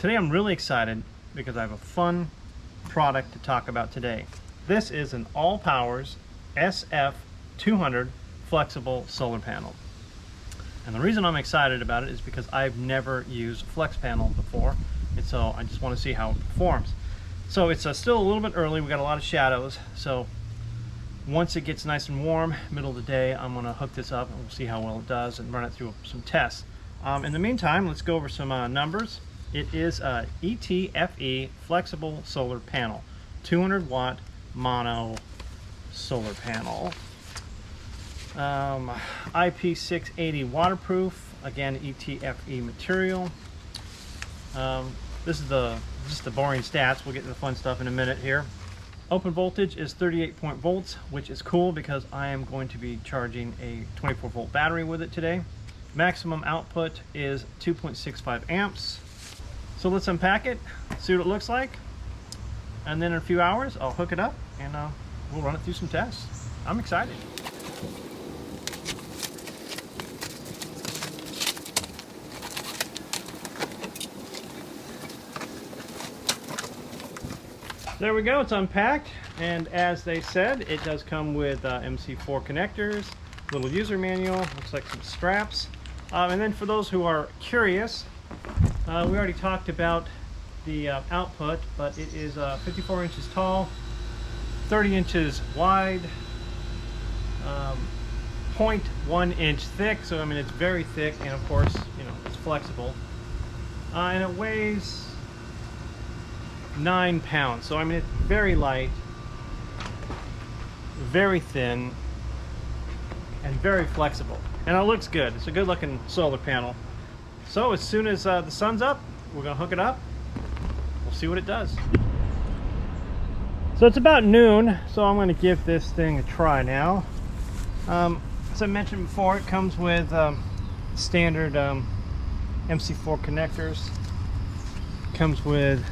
Today I'm really excited because I have a fun product to talk about today. This is an ALLPOWERS SF200 flexible solar panel. And the reason I'm excited about it is because I've never used a flex panel before, and so I just want to see how it performs. So it's still a little bit early, we got a lot of shadows, so once it gets nice and warm, middle of the day, I'm going to hook this up and we'll see how well it does and run it through some tests. In the meantime, let's go over some numbers. It is a ETFE flexible solar panel, 200 watt mono solar panel. IP680 waterproof, again ETFE material. This is just the boring stats. We'll get to the fun stuff in a minute here. Open voltage is 38 volts, which is cool because I am going to be charging a 24 volt battery with it today. Maximum output is 2.65 amps. So let's unpack it, see what it looks like, and then in a few hours I'll hook it up and we'll run it through some tests. I'm excited. There we go, it's unpacked, and as they said, it does come with MC4 connectors, little user manual, looks like some straps, and then for those who are curious, we already talked about the output, but it is 54 inches tall, 30 inches wide, 0.1 inch thick, so I mean it's very thick, and of course, you know, it's flexible, and it weighs 9 pounds, so I mean it's very light, very thin, and very flexible, and it looks good. It's a good looking solar panel. So as soon as the sun's up, we're gonna hook it up. We'll see what it does. So it's about noon, so I'm gonna give this thing a try now. As I mentioned before, it comes with standard MC4 connectors. It comes with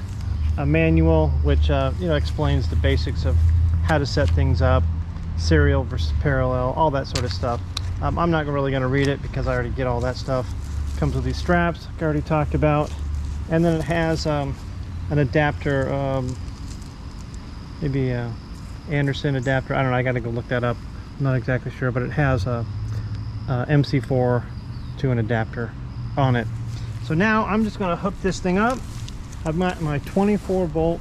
a manual which you know, explains the basics of how to set things up, serial versus parallel, all that sort of stuff. I'm not really going to read it because I already get all that stuff. It comes with these straps I already talked about, and then it has an adapter, maybe a Anderson adapter, I don't know, I got to go look that up, I'm not exactly sure, but it has a MC4 to an adapter on it. So now I'm just going to hook this thing up. I've got my 24 volt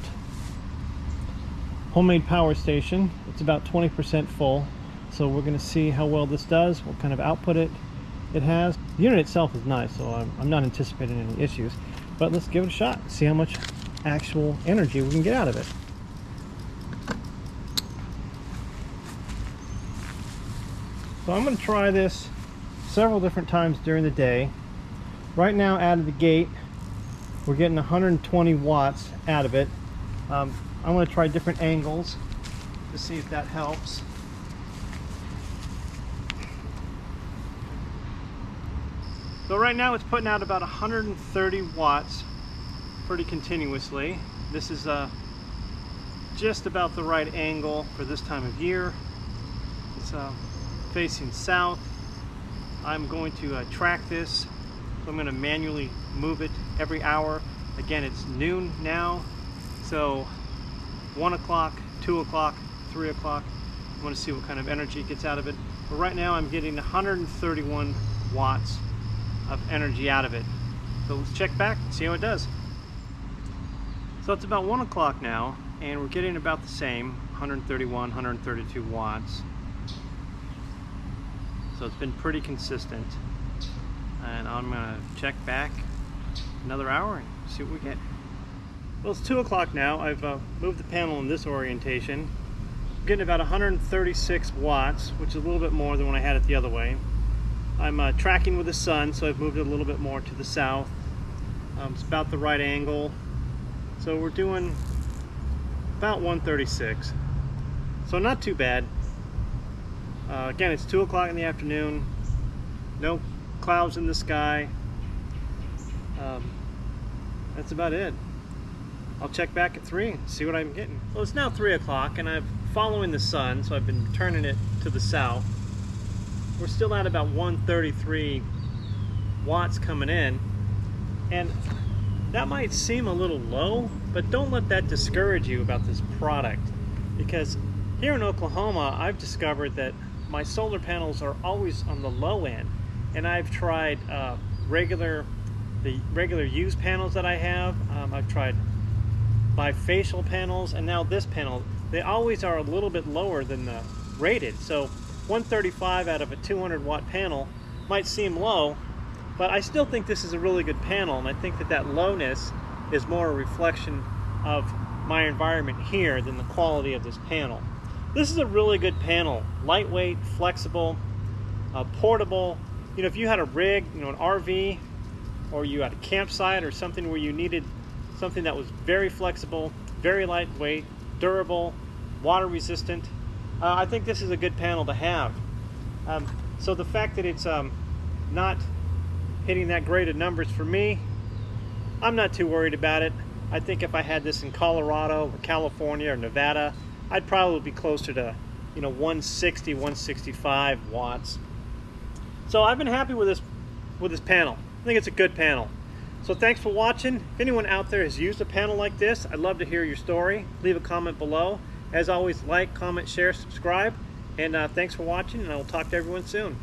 homemade power station. It's about 20% full, so we're going to see how well this does, what kind of output it has. The unit itself is nice, so I'm not anticipating any issues, but let's give it a shot, see how much actual energy we can get out of it. So I'm going to try this several different times during the day. Right now, out of the gate, we're getting 120 watts out of it. I'm going to try different angles to see if that helps. So right now it's putting out about 130 watts pretty continuously. This is just about the right angle for this time of year. It's facing south. I'm going to track this. So I'm going to manually move it every hour. Again, it's noon now, so 1 o'clock, 2 o'clock, 3 o'clock. I want to see what kind of energy it gets out of it. But right now I'm getting 131 watts of energy out of it. So let's check back and see how it does. So it's about 1 o'clock now, and we're getting about the same, 131, 132 watts. So it's been pretty consistent. And I'm gonna check back another hour and see what we get. Well, it's 2 o'clock now. I've moved the panel in this orientation. I'm getting about 136 watts, which is a little bit more than when I had it the other way. I'm tracking with the sun, so I've moved it a little bit more to the south. It's about the right angle. So we're doing about 136. So not too bad. Again, it's 2 o'clock in the afternoon. No clouds in the sky. That's about it. I'll check back at 3 and see what I'm getting. Well, it's now 3 o'clock and I'm following the sun, so I've been turning it to the south. We're still at about 133 watts coming in, and that might seem a little low, but don't let that discourage you about this product, because here in Oklahoma I've discovered that my solar panels are always on the low end, and I've tried the regular used panels that I have. I've tried bifacial panels, and now this panel. They always are a little bit lower than the rated. So 135 out of a 200 watt panel might seem low, but I still think this is a really good panel, and I think that that lowness is more a reflection of my environment here than the quality of this panel. This is a really good panel, lightweight, flexible, portable. You know, if you had a rig, you know, an RV, or you had a campsite or something where you needed something that was very flexible, very lightweight, durable, water resistant, I think this is a good panel to have. So the fact that it's not hitting that great of numbers for me, I'm not too worried about it. I think if I had this in Colorado or California or Nevada, I'd probably be closer to, you know, 160, 165 watts. So I've been happy with this panel. I think it's a good panel. So thanks for watching. If anyone out there has used a panel like this, I'd love to hear your story. Leave a comment below. As always, like, comment, share, subscribe. And thanks for watching, and I will talk to everyone soon.